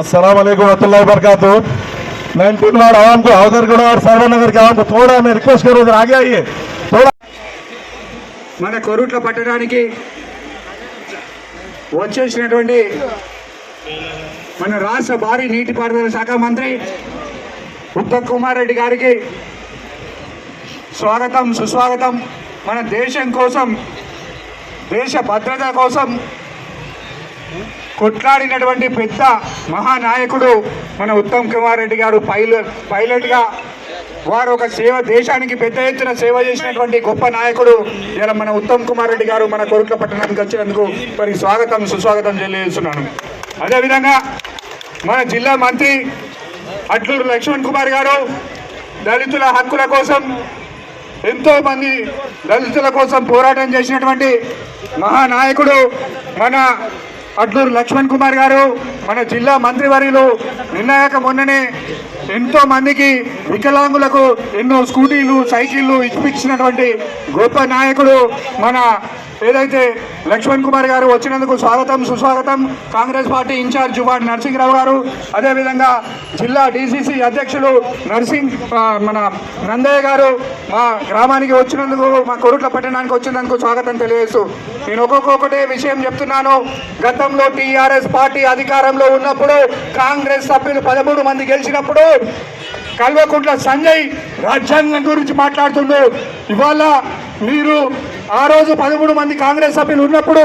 अस्सलाम वालेकुम रहमतुल्लाहि व बरकातहू। 19 वार्ड आवाम को हौदरगढ़ और सर्वनगर के आवाम को थोड़ा मैं रिक्वेस्ट करूँ उधर आगे आइए थोड़ा। మన కొరుట్ల పట్టణానికి వచ్చేసినటువంటి మన రాష్ట్ర భారీ నీటిపారుదల శాఖ మంత్రి ఉత్తమ్ కుమార్ రెడ్డి గారికి స్వాగతం సుస్వాగతం। మన దేశం కోసం దేశ భద్రత కోసం కొట్లాడినటువంటి పెద్ద మహానాయకుడు మన ఉత్తమ్ కుమార్ రెడ్డి గారు పైలట్గా వారు ఒక సేవ దేశానికి పెద్ద ఎత్తున సేవ చేసినటువంటి గొప్ప నాయకుడు ఇలా మన ఉత్తమ్ కుమార్ రెడ్డి గారు మన కొరుట్ల పట్టణానికి వచ్చినందుకు మరి స్వాగతం సుస్వాగతం తెలియజేస్తున్నాను। అదేవిధంగా మన జిల్లా మంత్రి అట్లూరు లక్ష్మణ్ కుమార్ గారు దళితుల హక్కుల కోసం ఎంతో మంది దళితుల కోసం పోరాటం చేసినటువంటి మహానాయకుడు మన అట్లూరు లక్ష్మణ్ కుమార్ గారు మన జిల్లా మంత్రివర్యులు నిన్నగాక మొన్ననే ఎంతో మందికి వికలాంగులకు ఎన్నో స్కూటీలు సైకిళ్ళు ఇప్పించినటువంటి గొప్ప నాయకుడు మన ఏదైతే లక్ష్మణ్ కుమార్ గారు వచ్చినందుకు స్వాగతం సుస్వాగతం। కాంగ్రెస్ పార్టీ ఇన్ఛార్జ్ జువాన్ నరసింహరావు గారు అదేవిధంగా జిల్లా డిసిసి అధ్యక్షులు మన నందయ్య గారు మా గ్రామానికి వచ్చినందుకు మా కొరుట్ల పట్టణానికి వచ్చినందుకు స్వాగతం తెలియజేస్తూ నేను ఒక్కొక్కటే విషయం చెప్తున్నాను। గతంలో టీఆర్ఎస్ పార్టీ అధికారంలో ఉన్నప్పుడు కాంగ్రెస్ సభ్యులు 13 మంది గెలిచినప్పుడు కల్వకుంట్ల సంజయ్ రాజ్యాంగం గురించి మాట్లాడుతుండు। ఇవాళ మీరు ఆ రోజు 13 మంది కాంగ్రెస్ సభ్యులు ఉన్నప్పుడు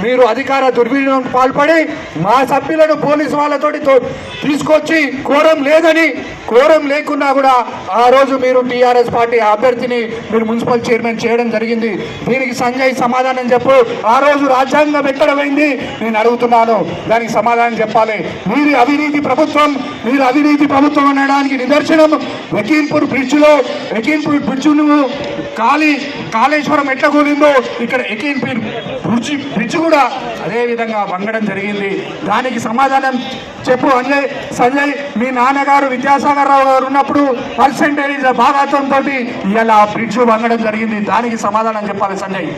మీరు అధికార దుర్వినియోగం పాల్పడి మా సభ్యులను పోలీసు వాళ్ళతోటి తీసుకొచ్చి కోరం లేకున్నా కూడా ఆ రోజు మీరు టీఆర్ఎస్ పార్టీ అభ్యర్థిని మీరు మున్సిపల్ చైర్మన్ చేయడం జరిగింది। దీనికి సంజయ్ సమాధానం చెప్పు। ఆ రోజు రాజ్యాంగం ఎక్కడ పోయింది నేను అడుగుతున్నాను, దానికి సమాధానం చెప్పాలి। మీరు అవినీతి ప్రభుత్వం అనడానికి నిదర్శనం లఖీంపూర్ బ్రిడ్జ్ను కాళేశ్వరం ఎట్లా కూలిందో ఇక్కడ ఎకీన్పూర్ బ్రిడ్జ్ కూడా అదే విధంగా వంగడం జరిగింది। దానికి సమాధానం చెప్పు సంజయ్। మీ నాన్నగారు విద్యాసాగర్ రావు గారు ఉన్నప్పుడు పర్సెంటేజ్ భాగాతంతో ఇలా బ్రిడ్జ్ వంగడం జరిగింది, దానికి సమాధానం చెప్పాలి సంజయ్।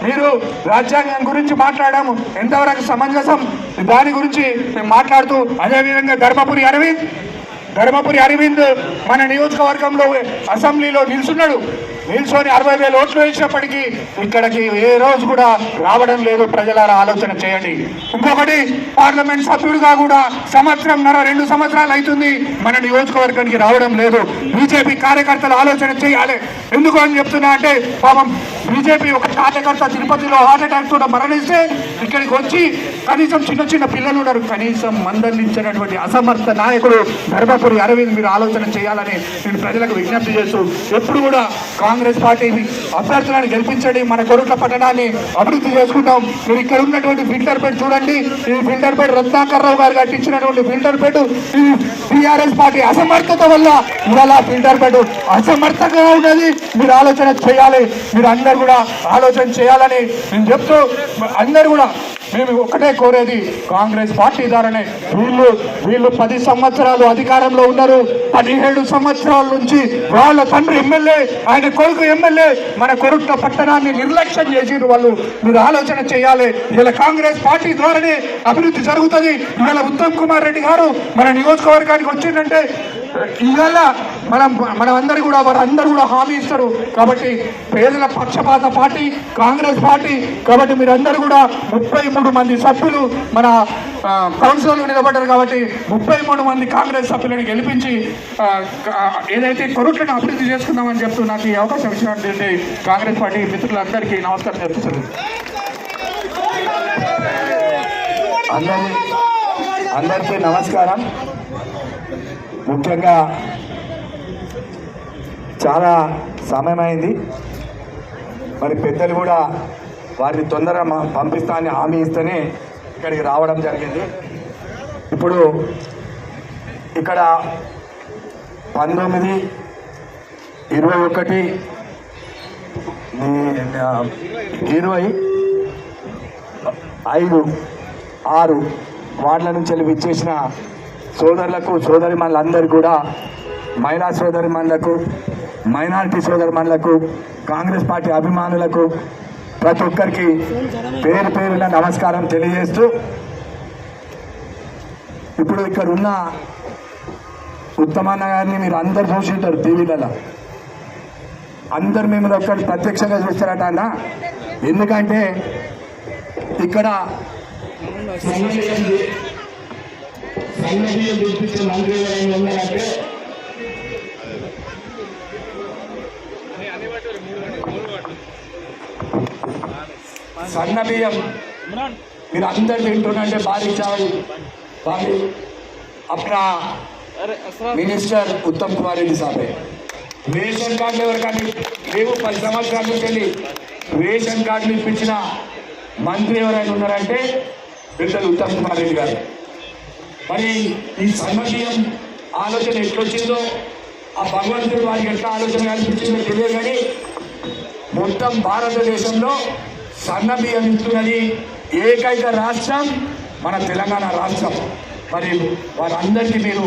మీరు రాజ్యాంగం గురించి మాట్లాడాము ఎంతవరకు సమంజసం, దాని గురించి మేము మాట్లాడుతూ అదేవిధంగా ధర్మపురి అరవింద్ మన నియోజకవర్గంలో అసెంబ్లీలో నిల్చొని 60,000 ఓట్లు వేసినప్పటికీ ఇక్కడికి ఏ రోజు కూడా రావడం లేదు। ప్రజలారా ఆలోచన చేయండి। ఇంకొకటి పార్లమెంట్ సభ్యుడిగా కూడా 1.5-2 సంవత్సరాలు అవుతుంది మన నియోజకవర్గానికి రావడం లేదు। బీజేపీ కార్యకర్తలు ఆలోచన చేయాలి। ఎందుకు అని చెప్తున్నా అంటే పాపం బీజేపీ ఒక కార్యకర్త తిరుపతిలో హార్ట్ అటాక్ తోట మరణిస్తే ఇక్కడికి వచ్చి కనీసం చిన్న పిల్లలు ఉన్నారు, కనీసం మందలించినటువంటి అసమర్థ నాయకుడు ధర్మపురి అరవింద్ మీరు ఆలోచన చేయాలని నేను ప్రజలకు విజ్ఞప్తి చేస్తూ ఎప్పుడు కూడా కాంగ్రెస్ పార్టీ అభ్యర్థులను గెలిపించండి, మన కొరుట్ల పట్టణాన్ని అభివృద్ధి చేసుకుంటాం। మీరు ఇక్కడ ఉన్నటువంటి ఫిల్టర్ బెడ్ చూడండి, ఈ ఫిల్టర్ బెడ్ రత్నాకర్ రావు గారు కట్టించినటువంటి ఫిల్టర్ బెడ్ ఈ టీఆర్ఎస్ పార్టీ అసమర్థత వల్ల ఇవాళ ఫిల్టర్ బెడ్ అసమర్థంగా ఉన్నది। మీరు ఆలోచన చేయాలి, మీరు అందరు కూడా ఆలోచన చేయాలని నేను చెప్తూ అందరు కూడా మేము ఒకటే కోరేది కాంగ్రెస్ పార్టీ ద్వారానే వీళ్ళు 10 సంవత్సరాలు అధికారంలో ఉన్నారు। 17 సంవత్సరాల నుంచి వాళ్ళ తండ్రి ఎమ్మెల్యే ఆయన కొడుకు ఎమ్మెల్యే మన కొరుట్ల పట్టణాన్ని నిర్లక్ష్యం చేసిరు వాళ్ళు। మీరు ఆలోచన చేయాలి, ఇలా కాంగ్రెస్ పార్టీ ద్వారానే అభివృద్ధి జరుగుతుంది। ఇవాళ ఉత్తమ్ కుమార్ రెడ్డి గారు మన నియోజకవర్గానికి వచ్చిందంటే ఇవాళ మనమందరూ కూడా వారందరూ కూడా హామీ ఇస్తారు। కాబట్టి పేదల పక్షపాత పార్టీ కాంగ్రెస్ పార్టీ, కాబట్టి మీరందరూ కూడా 33 మంది సభ్యులు మన కౌన్సిలర్లు నిలబడ్డారు కాబట్టి 33 మంది కాంగ్రెస్ సభ్యులను గెలిపించి ఏదైతే కొరుట్లను అభివృద్ధి చేసుకుందామని చెప్తూ నాకు ఈ అవకాశం ఇచ్చినటువంటి కాంగ్రెస్ పార్టీ మిత్రులందరికీ నమస్కారం చెప్తున్నాను। అందరికీ నమస్కారం। ముఖ్యంగా చాలా సమయమైంది, మరి పెద్దలు కూడా వారిని తొందరగా పంపిస్తానని హామీ ఇస్తేనే ఇక్కడికి రావడం జరిగింది। ఇప్పుడు ఇక్కడ 19, 21, 25, 6 వార్డుల నుంచి విచ్చేసిన సోదరులకు సోదరిమణులందరూ కూడా, మహిళా సోదరిమణులకు, మైనారిటీ సోదరిమణులకు, కాంగ్రెస్ పార్టీ అభిమానులకు ప్రతి ఒక్కరికి పేరు పేరున నమస్కారం తెలియజేస్తూ, ఇప్పుడు ఇక్కడ ఉన్న ఉత్తమన్న గారిని మీరు అందరు చూసింటారు టీవీలలో. అందరు మిమ్మల్ని ఒక్కటి ప్రత్యక్షంగా చూస్తారట అన్న. ఎందుకంటే ఇక్కడ సన్న బియ్యం మీరు అందరు తింటుంటే భారీ చావల్ भाभी अपना मिनिस्टर उत्तम कुमार रेड्डी साहब है. రేషన్ కార్డు ఎవరికని రేపు 10 సంవత్సరాల నుంచి రేషన్ కార్డులు ఇప్పించిన మంత్రి ఎవరైనా ఉన్నారంటే పెద్దలు ఉత్తమ్ కుమార్ రెడ్డి గారు. మరి ఈ సన్నబియ్యం ఆలోచన ఎట్లొచ్చిందో, ఆ భగవంతుడు వారికి ఎట్లా ఆలోచన కల్పించిందో తెలియదు, కానీ మొత్తం భారతదేశంలో సన్నబియ్యం ఇస్తున్నది ఏకైక రాష్ట్రం మన తెలంగాణ రాష్ట్రం. మరి వారందరికీ మీరు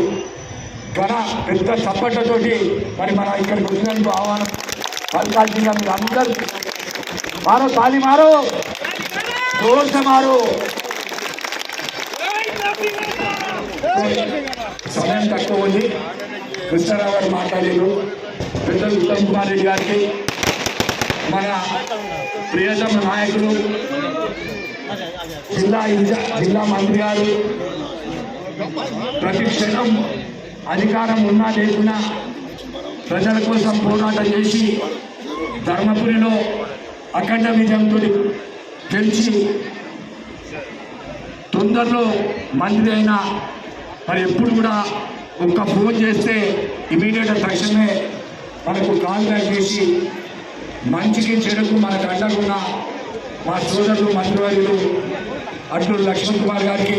పెద్ద చప్పట్లతోటి మరి మన ఇక్కడికి వచ్చినందుకు ఆహ్వానం పలకాల్సిందిగా మీరు అందరూ మారో తాలి మారో జోర్ సే మారో. సమయం తక్కువ ఉంది. కృష్ణారావు గారు మాట్లాడారు. పెద్దలు ఉత్తమ్ కుమార్ రెడ్డి గారికి, మన ప్రియతమ నాయకులు జిల్లా మంత్రి గారు, ప్రతి క్షణం అధికారం ఉన్నా లేకున్నా ప్రజల కోసం పోరాటం చేసి ధర్మపురిలో అఖండ విజయంతో గెలిచి తొందరలో మంత్రి అయినా మరి ఎప్పుడు కూడా ఒక్క ఫోన్ చేస్తే ఇమీడియట్గా తక్షణమే మనకు కాంటాక్ట్ చేసి మంచికి చెడుకు మనకు అండగున్న మా సోదరులు మంత్రివర్యులు అడ్డూరు లక్ష్మణ్ కుమార్ గారికి,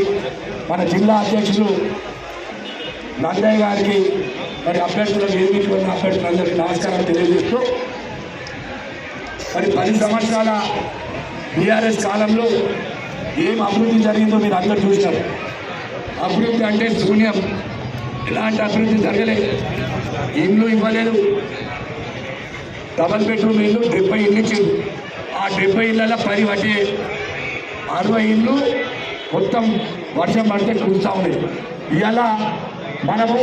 మన జిల్లా అధ్యక్షులు నందయ్య గారికి, మరి అభ్యర్థులకు ఎన్నికలున్న అభ్యర్థులందరికీ నమస్కారం తెలియజేస్తూ, మరి 10 సంవత్సరాల బీఆర్ఎస్ కాలంలో ఏం అభివృద్ధి జరిగిందో మీరు అందరూ చూసినారు. అభివృద్ధి అంటే శూన్యం. ఎలాంటి అభివృద్ధి జరగలేదు. ఇండ్లు ఇవ్వలేదు. డబల్ బెడ్రూమ్ ఇల్లు 70 ఇల్లు ఇచ్చింది. ఆ 70 ఇళ్ళలో 10 పట్టి 60 ఇళ్ళు మొత్తం వర్షం పడితే కూర్చా ఉండేది. ఇవాళ మనము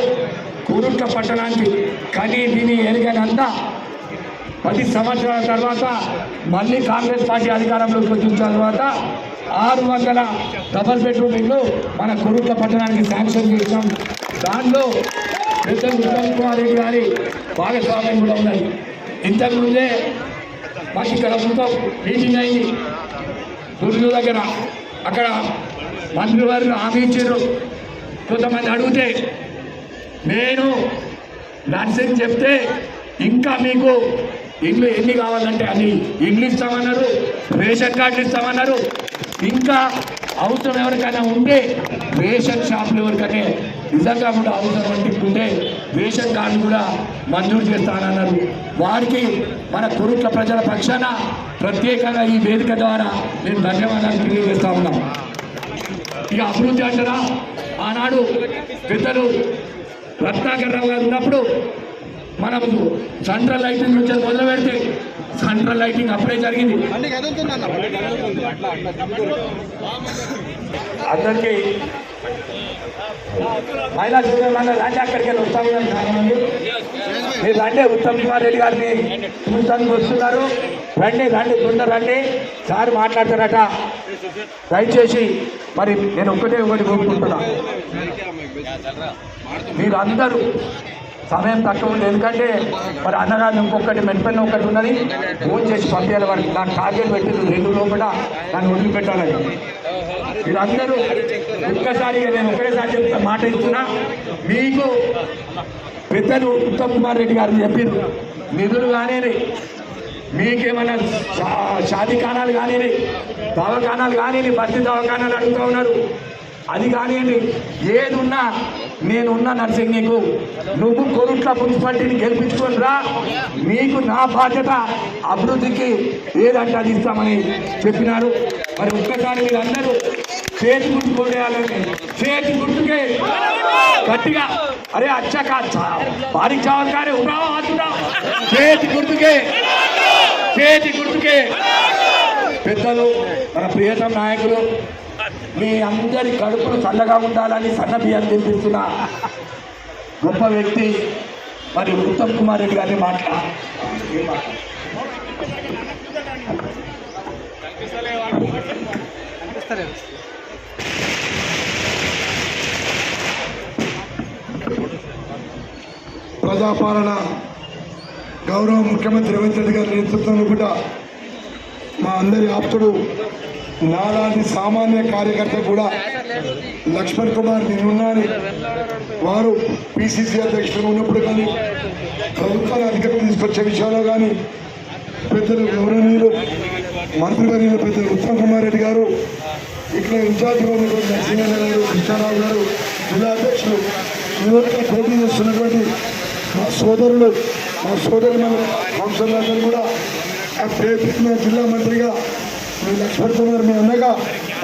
కోరుట్ల పట్టణానికి కానీ దీన్ని ఎరిగినంతా 10 సంవత్సరాల తర్వాత మళ్ళీ కాంగ్రెస్ పార్టీ అధికారంలోకి వచ్చిన తర్వాత 600 డబల్ బెడ్రూమ్ ఇళ్ళు మన కోరుట్ల పట్టణానికి శాంక్షన్ చేసాం. దానిలో పెద్దలు ఉత్తమ్ కుమార్ రెడ్డి గారి భాగస్వామ్యం కూడా ఉన్నది. ఇంతకుముందే మాకు ఇక్కడ మొత్తం మీటింగ్ అయింది గుర్రు దగ్గర. అక్కడ మంత్రి వారిని హామీ ఇచ్చారు. కొంతమంది అడిగితే నేను నర్సింగ్ చెప్తే ఇంకా మీకు ఇండ్లు ఎన్ని కావాలంటే అన్ని ఇండ్లు ఇస్తామన్నారు, రేషన్ కార్డులు ఇస్తామన్నారు. ఇంకా అవసరం ఎవరికైనా ఉంటే రేషన్ షాపులు ఎవరికైనా నిజంగా కూడా అవసరం అంటుంటే రేషన్ కార్డు కూడా మంజూరు చేస్తానన్నారు. వారికి మన కురుట్ల ప్రజల పక్షాన ప్రత్యేకంగా ఈ వేదిక ద్వారా నేను ధన్యవాదాలు తెలియజేస్తా ఉన్నాం. ఇక అభివృద్ధి అంటారా, ఆనాడు పెద్దలు రత్నాకర్ రావు గారు ఉన్నప్పుడు మనం సెంట్రల్ లైటింగ్ నుంచి మొదలు పెడితే సెంట్రల్ లైటింగ్ అప్పుడే జరిగింది. అందరికీ మహిళా సోదరులందరూ రండి, అక్కడికి వెళ్ళి వస్తాము. మీరు రండి, ఉత్తమ్ కుమార్ రెడ్డి గారిని చూస్తానికి వస్తున్నారు. రండి రండి తొందర రండి, సార్ మాట్లాడతారట. దయచేసి మరి నేను ఒకటి కోరుకుంటున్నా, మీరు అందరూ సమయం తక్కువ ఉంది. ఎందుకంటే మరి అన్నగారిని ఇంకొకటి మెట్పైన ఒకటి ఉన్నది, ఫోన్ చేసి పంపించాలి. వారికి నాకు టార్గెట్ పెట్టింది 2 లోపల దాన్ని వదిలిపెట్టాలని. మీరందరూ ఒక్కసారిగా నేను ఒకటేసారి చెప్తా మాట ఇస్తున్నా. మీకు పెద్దలు ఉత్తమ్ కుమార్ రెడ్డి గారు చెప్పారు, నిధులు కానివ్వండి, మీకేమైనా షాదీఖానాలు కానివ్వండి, దవాఖానాలు కానివ్వండి, బస్తీ దవాఖానాలు అడుగుతూ ఉన్నారు, అది కానివ్వండి, ఏది ఉన్నా నేనున్న నర్సింగ్ నీకు, నువ్వు కోరుట్ల మున్సిపాలిటీని గెలిపించుకొని రా, మీకు నా బాధ్యత అభివృద్ధికి ఏదంటే అది ఇస్తామని చెప్పినారు. మరి ఒక్కసారి మీరు అందరూ చేతి గుర్తు కొట్టేయాలని, చేతి గుర్తుకే గట్టిగా, అరే అచ్చాక భారీ చావల్ కారే ఉడావా ఆతుడావా, చేతి గుర్తుకే, చేతి గుర్తుకే. పెద్దలు మన ప్రియతమ నాయకులు మీ అందరి కడుపులు చల్లగా ఉండాలని సన్న బియ్యం తినిపిస్తున్న గొప్ప వ్యక్తి మరి ఉత్తమ్ కుమార్ రెడ్డి గారిని ప్రజాపాలన గౌరవ ముఖ్యమంత్రి రేవంత్ రెడ్డి గారి నేతృత్వంలో కూడా మా అందరి ఆప్తుడు నాలాంటి సామాన్య కార్యకర్త కూడా లక్ష్మణ్ కుమార్ నిన్నున్నాని వారు పిసిసి అధ్యక్షులు ఉన్నప్పుడు కానీ ప్రభుత్వాన్ని అధికారం తీసుకొచ్చే విషయంలో కానీ పెద్దలు గౌరవనీయులు మంత్రివర్యులు పెద్దలు ఉత్తమ్ కుమార్ రెడ్డి గారు, ఇక్కడ ఇన్ఛార్జిగా ఉన్నటువంటి నరసింహన్న గారు, కృష్ణారావు గారు, జిల్లా అధ్యక్షులు, నియోజకవర్గ పోటీ చేస్తున్నటువంటి మా సోదరులు, మా సోదరులు కౌన్సిలర్ గారు కూడా జిల్లా మంత్రిగా మీ లక్ష్మణ్ కుమార్ మీ అన్నగా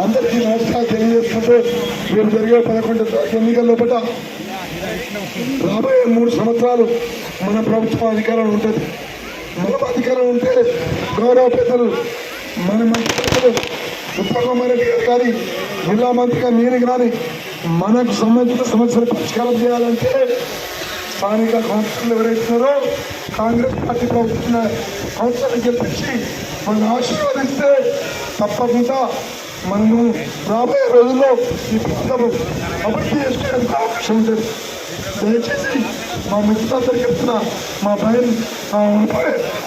అందరికీ నమస్కారాలు తెలియజేసుకుంటూ మీరు జరిగే 11 ఎన్నికల లోపల రాబోయే 3 సంవత్సరాలు మన ప్రభుత్వం అధికారంలో ఉంటుంది. మనం అధికారం ఉంటే గౌరవ పెద్దలు మన మంత్రి పెద్దలు ఉత్తమ్ కుమార్ రెడ్డి గారు కానీ జిల్లా మంత్రిగా నేను కానీ మనకు సంబంధించిన సమస్యలు పరిష్కారం చేయాలంటే స్థానిక కౌన్సిలర్లు ఎవరైతున్నారో కాంగ్రెస్ పార్టీ ప్రభుత్వం కౌన్సిలర్ గెలిపించి మనం ఆశీర్వదిస్తే తప్పకుండా మనము రాబోయే రోజుల్లో ఈ ప్రభుత్వం అభివృద్ధి చేసుకోవడానికి అవకాశం ఉంటుంది. దయచేసి మా మిత్రులందరికీ చెప్తున్నా, మా బయలు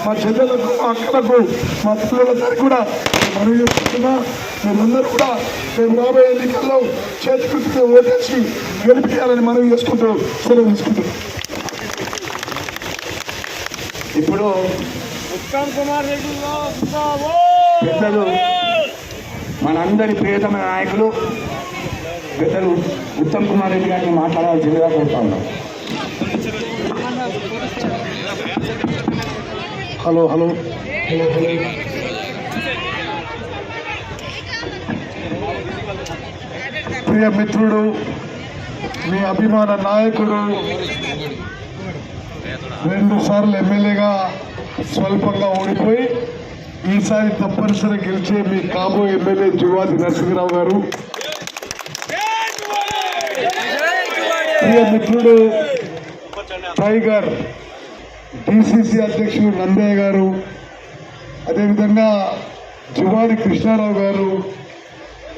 మా చెల్లెలకు, మా అక్కలకు, మా పిల్లలందరికీ కూడా మనవి చేస్తున్నా, మీరందరూ కూడా మేము రాబోయే ఎన్నికల్లో చేతికృతితో ఓటేసి గెలిపించాలని మనవి చేసుకుంటూ సెలవు తీసుకుంటాం. ఇప్పుడు పెద్దలు మనందరి ప్రియతమ నాయకులు పెద్దలు ఉత్తమ్ కుమార్ రెడ్డి గారిని మాట్లాడాల్సిందిగా కోరుతా ఉన్నాం. హలో హలో ప్రియ మిత్రుడు, మీ అభిమాన నాయకుడు, 2 సార్లు ఎమ్మెల్యేగా స్వల్పంగా ఓడిపోయి ఈసారి తప్పనిసరి గెలిచే మీ కాబోయే ఎమ్మెల్యే జువాది నరసింహరావు గారు, ప్రియ మిత్రుడు టైగర్ డిసిసి అధ్యక్షుడు నందయ్య గారు, అదేవిధంగా జువాది కృష్ణారావు గారు,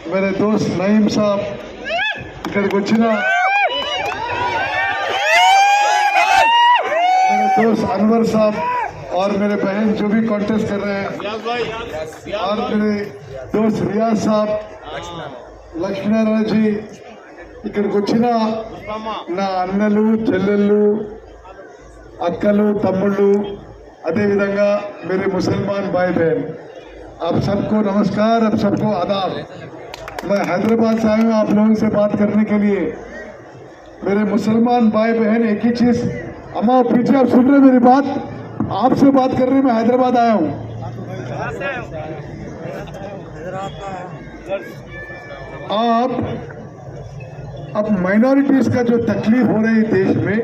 मेरे दोस्त नईम साहब, इక్కడికి వచ్చిన मेरे दोस्त अनवर साहब और मेरे बहन जो भी कॉन्टेस्ट कर रहे हैं, और मेरे दोस्त रियाज साहब, లక్ష్మీనారాయణ జీ, ఇక్కడికి వచ్చిన నా అన్నలు, చెల్లెళ్ళు, అక్కలు, తమ్ముళ్ళు, అదేవిధంగా मेरे मुसलमान भाई बहन, आप सबको नमस्कार, आप सबको आदाब। मैं हैदराबाद से आया हूँ आप लोगों से बात करने के लिए। मेरे मुसलमान भाई बहन, एक ही चीज, अम्मा पीछे आप सुन रहे मेरी बात, आपसे बात करने में हैदराबाद आया हूँ। आप अब माइनॉरिटीज का जो तकलीफ हो रही है देश में,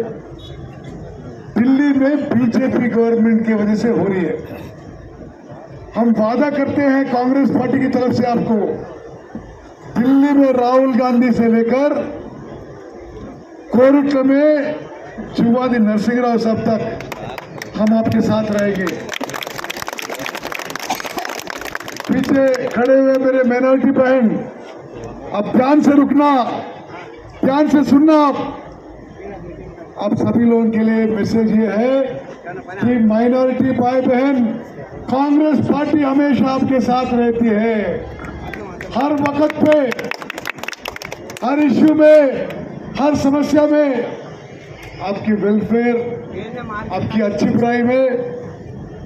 दिल्ली में बीजेपी गवर्नमेंट की वजह से हो रही है। हम वादा करते हैं कांग्रेस पार्टी की तरफ से आपको, दिल्ली में राहुल गांधी से लेकर कोरुट्ल में जुवादी नरसिंहराव साहब तक हम आपके साथ रहेंगे। पीछे खड़े हुए मेरे माइनॉरिटी बहन, अब ध्यान से रुकना, ध्यान से सुनना। आप सभी लोगों के लिए मैसेज ये है कि माइनॉरिटी भाई बहन, कांग्रेस पार्टी हमेशा आपके साथ रहती है। हर वक्त पे, हर इश्यू में, हर समस्या में, आपकी वेलफेयर, आपकी अच्छी बुराई में,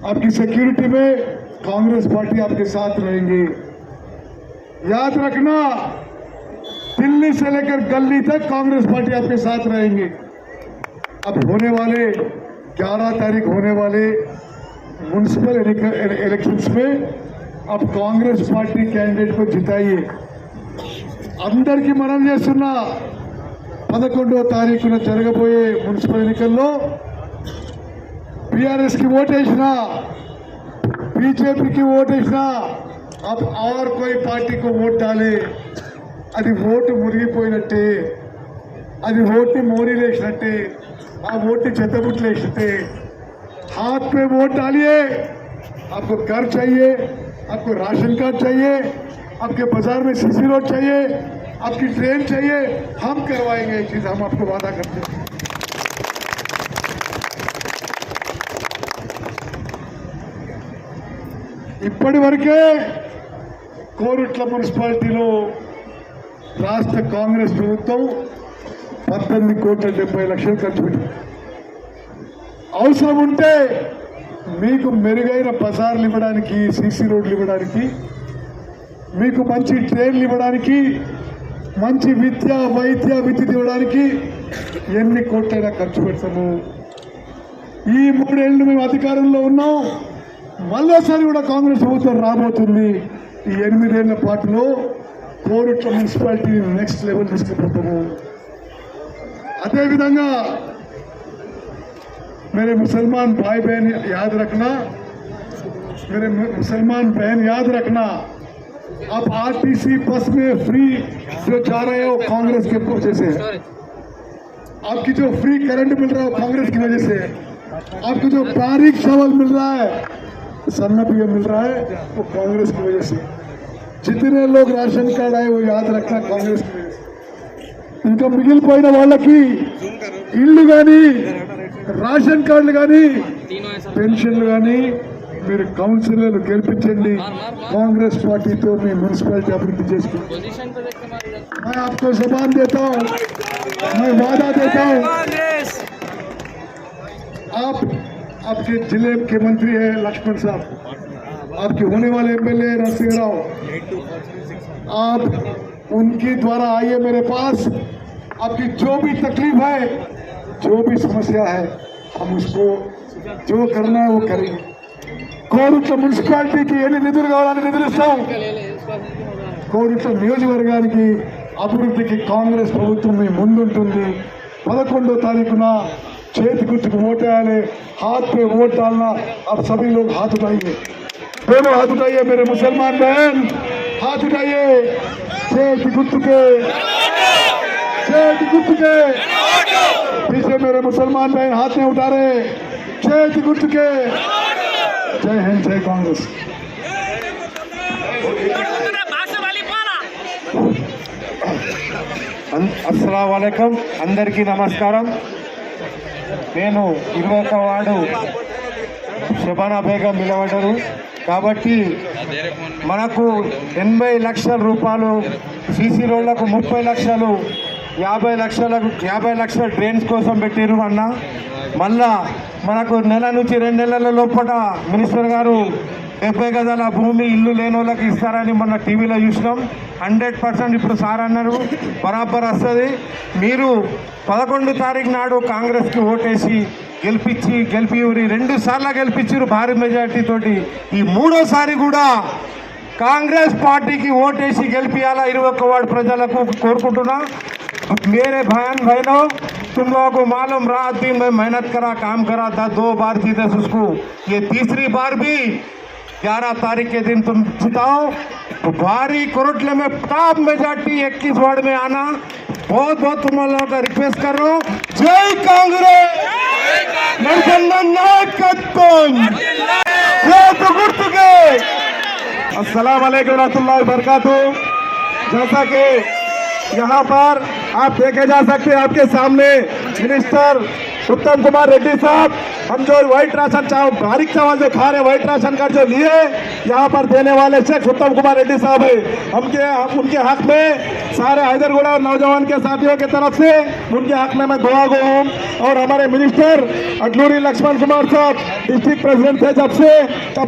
आपकी सिक्योरिटी में कांग्रेस पार्टी आपके साथ रहेंगी। याद रखना, दिल्ली से लेकर गली तक कांग्रेस पार्टी आपके साथ रहेंगी। अब होने वाले 11 तारीख होने वाले म्युनिसिपल इलेक्शंस में अब कांग्रेस पार्टी कैंडिडेट को जिताइए। अंदर की మనం చేస్తున్న 11వ తారీఖున జరగబోయే మున్సిపల్ ఎన్నికల్లో बीआरएस की वोट वेसिना, बीजेपी की वोट वेसिना, अब और कोई पार्टी को वोट डाले అది ఓటు మురిగిపోయినట్టే, అది ఓటుని మోరీలేసినట్టే, ఆ ఓటుని చెత్తబుట్టలేసినట్టే। हाथ पे वोट डालिए। आपको घर चाहिए, आपको राशन कार्ड चाहिए, आपके बाजार में सीसी रोड चाहिए, आपकी ट्रेन चाहिए, हम करवाएंगे। ये चीज हम आपको वादा करते हैं। ఇప్పటి వరకే కోరుట్ల మున్సిపాలిటీలో రాష్ట్ర కాంగ్రెస్ ప్రభుత్వం 18,70,00,000 ఖర్చు పెట్టింది। అవసరం ఉంటే మీకు మెరుగైన బజార్లు ఇవ్వడానికి, సీసీ రోడ్లు ఇవ్వడానికి, మీకు మంచి ట్రైన్లు ఇవ్వడానికి, మంచి విద్య, వైద్య, విద్యుత్ ఇవ్వడానికి ఎన్ని కోట్లైనా ఖర్చు పెడతాము। ఈ 3 ఏళ్ళు మేము అధికారంలో ఉన్నాం, మళ్ళీసారి కూడా కాంగ్రెస్ ప్రభుత్వం రాబోతుంది। ఈ 8 ఏళ్ల పాటులో కోరుట్ల మున్సిపాలిటీని నెక్స్ట్ లెవెల్ తీసుకుపోతాము। అదేవిధంగా मेरे मुसलमान भाई बहन याद रखना, मेरे मुसलमान बहन याद रखना, आप आरटीसी बस में फ्री जो जा रहे हो कांग्रेस के वजह से, आपकी जो फ्री करंट मिल रहा है कांग्रेस की वजह से, आपको जो बारीक चावल मिल रहा है, सन्ना पिया मिल रहा है, वो कांग्रेस की वजह से। जितने लोग राशन कार्ड आए वो याद रखना कांग्रेस की वजह से। ఇంకా మిగిలిపోయిన వాళ్ళకి ఇల్లు కానీ, రేషన్ కార్డులు కానీ, పెన్షన్లు కానీ మీరు కౌన్సిలర్లు గెలిపించండి। కాంగ్రెస్ పార్టీతో మీ మున్సిపాలిటీ అభివృద్ధి చేసుకుంటాం। मैं आपको जबान देता हूँ, मैं वादा देता हूँ, आप आपके जिले के मंत्री है लक्ष्मण साहब, आपके होने वाले एमएलए नरसिंह राव, आप उनके द्वारा आइए मेरे पास। आपकी जो भी तकलीफ है, जो भी समस्या है, हम उसको जो करना है वो करेंगे। కోరుట్ల మున్సిపాలిటీకి ఎన్ని నిధులు కావాలని నిధులు ఇస్తాం। కోరుట్ల నియోజకవర్గానికి అభివృద్ధికి కాంగ్రెస్ ప్రభుత్వం మీ ముందుంటుంది। 11వ తారీఖున చేతి గుర్తుకు ఓటేయాలి। हाथ पे वोट डालना। अब सभी लोग हाथ उठाइए, दोनों हाथ उठाइए मेरे मुसलमान बहन, हाथ उठाइए। చేతి గుర్తుకే, చేతి గుర్తుకే। पीछे मेरे मुसलमान बहन हाथ नहीं उठा रहे, చేతి గుర్తుకే। जय हिंद, जय कांग्रेस। అస్సలాము అలైకుం, అందరికీ నమస్కారం। నేను 21వ వార్డు షబానా బేగం నిలబడ్డారు కాబట్టి మనకు 80 లక్షల రూపాయలు సీసీ రోడ్లకు, 30 లక్షలు, 50 లక్షల డ్రైన్స్ కోసం పెట్టిరు అన్న। మళ్ళా మనకు నెల నుంచి 2 నెలల లోపల మినిస్టర్ గారు 70 గజాల భూమి ఇల్లు లేని వాళ్ళకి ఇస్తారని మొన్న టీవీలో చూసినాం। 100% ఇప్పుడు సార్ అన్నారు బరాబర్ వస్తుంది। మీరు 11 తారీఖు నాడు కాంగ్రెస్కి ఓటేసి గెలిపించి 2 సార్లు గెలిపించారు భారీ మెజార్టీ తోటి। ఈ 3వసారి కూడా కాంగ్రెస్ పార్టీకి ఓటేసి గెలిపియాలా 21 వార్డు ప్రజలకు కోరుకుంటున్నా। मेरे बहन बहनों, तुम लोगों को मालूम रात दिन में मेहनत करा, काम करा था, 2 बार जीते उसको, ये तीसरी बार भी 11 तारीख के दिन तुम जिताओ तो भारी कोरटले में टॉप मेजॉरिटी 21 वार्ड में आना। बहुत बहुत तुम लोगों का रिक्वेस्ट कर रहा हूँ। जय कांग्रेस, अस्सलाम वालेकुम रहमतुल्लाहि व बरकातहू। जैसा कि यहाँ पर आप देखे जा सकते हैं, आपके सामने मिनिस्टर उत्तम कुमार रेड्डी साहब, हम जो व्हाइट राशन बारीक चावल जो खा रहे व्हाइट राशन कार्ड जो लिए यहाँ पर देने वाले शेख उत्तम कुमार रेड्डी साहब है। हम उनके हक में सारे हैदरगुड़ा और नौजवान के साथियों की तरफ से उनके हक में मैं दुआ गो हूँ। और हमारे मिनिस्टर अडलूरी लक्ष्मण कुमार साहब डिस्ट्रिक्ट प्रेसिडेंट थे तब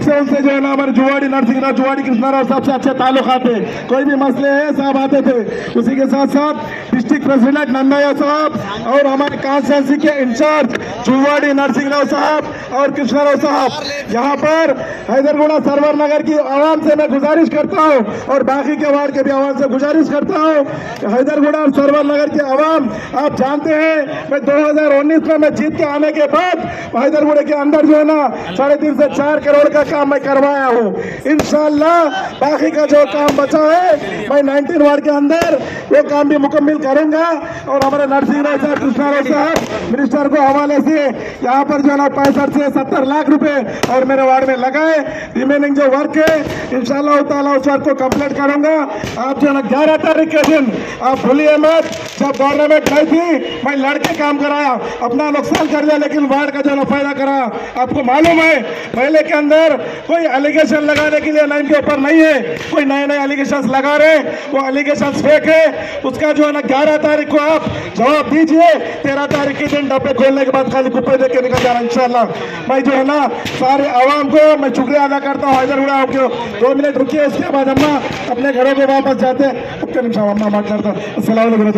से उनसे जो है ना हमारे जुवाड़ी नरसिंह जुवाड़ी कृष्णाराव साहब से अच्छे ताल्लुकात थे, कोई भी मसले है साहब आते थे। उसी के साथ साथ डिस्ट्रिक्ट प्रेसिडेंट नंदाया साहब और हमारे कॉन्स्टिट्यूंसी के इंचार्ज जुवाड़ी नरसिंह राव साहब और कृष्णाराव साहब, यहाँ पर हैदरगुड़ा सरवर नगर की आवाम से मैं गुजारिश करता हूँ और बाकी के वार्ड के भी आवाम से गुजारिश करता हूँ, हैदरगुड़ा और सरवर नगर की आवाम आप जानते हैं मैं 2019 में मैं जीत के आने के बाद हैदरगुड़ा के अंदर जो है ना 3.5 से 4 करोड़ का काम मैं करवाया हूँ। इंशाल्लाह बाकी का जो काम बचा है मैं 19 वार्ड के अंदर वो काम भी मुकम्मल करूंगा। और हमारे नरसिंह राव साहब कृष्णाराव साहब मिनिस्टर को हवाले से यहाँ पर जो है ना 65 से 70 लाख रुपए और मेरे वार्ड में लगाए, रिमेनिंग जो वर्क है इंशाल्लाह ताला उस वर्क को कंप्लीट करूंगा। आप जो है ना 11 तारीख के दिन आप भूलिए मत, जब गवर्नमेंट नहीं थी मैं लड़के काम कराया, अपना नुकसान कर लिया लेकिन वार्ड का जो है ना फायदा कराया। आपको मालूम है पहले के अंदर कोई एलिगेशन लगाने के लिए लाइन के ऊपर नहीं है, कोई नए एलिगेशन लगा रहे, वो एलिगेशन फेक है। उसका जो है ना 11 तारीख को आप जवाब दीजिए, 13 तारीख के दिन डब्बे खोलने के बाद खाली कुप्पे देख के निकल जाना इंशाल्लाह। मैं जो है ना सारे आवाम को मैं शुक्रिया अदा करता हूँ। हैदरगुड़ा आपको 2 मिनट रुकिए, इसके बाद अम्मा अपने घरों को वापस जाते हैं। अब निमिषम अम्मा माట్లాడతా। अस्सलाम वालेकुम।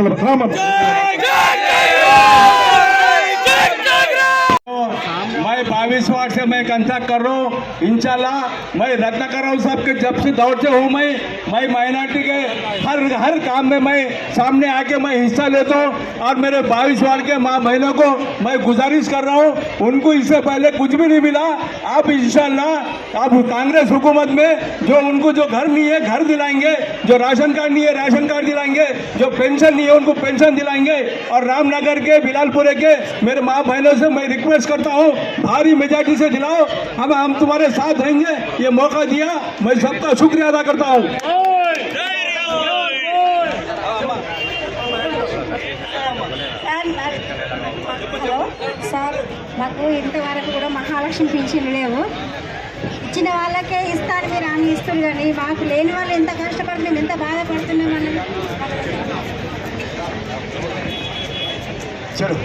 मैं 22 वार्ड से मैं कंटैक्ट कर रहा हूँ इंशाल्लाह। मैं रत्नाकर राव साहब के जब से दौर से हूँ मैं माइनॉरिटी के हर काम में मैं सामने आके मैं हिस्सा लेता हूँ। और मेरे 22 वार्ड के माँ बहनों को मैं गुजारिश कर रहा हूँ, उनको इससे पहले कुछ भी नहीं मिला, आप इंशाल्लाह आप कांग्रेस हुकूमत में जो उनको जो घर नहीं है घर दिलाएंगे, जो राशन कार्ड नहीं है राशन कार्ड दिलाएंगे, जो पेंशन नहीं है उनको पेंशन दिलाएंगे। और रामनगर के बिलालपुरे के मेरे माँ बहनों से मैं रिक्वेस्ट करता हूँ भारी मेजॉरिटी से दिलाओ, हम तुम्हारे साथ रहेंगे। ये मौका दिया मैं सबका शुक्रिया अदा करता हूँ। హలో సార్, మాకు ఇంతవరకు కూడా మహాలక్ష్మి పింఛన్లు లేవు. ఇచ్చిన వాళ్ళకే ఇస్తారు, మీరు హామీ ఇస్తారు, కానీ మాకు లేని వాళ్ళు ఎంత కష్టపడుతున్నాం, ఎంత బాధపడుతున్నాం అన్నది. चलो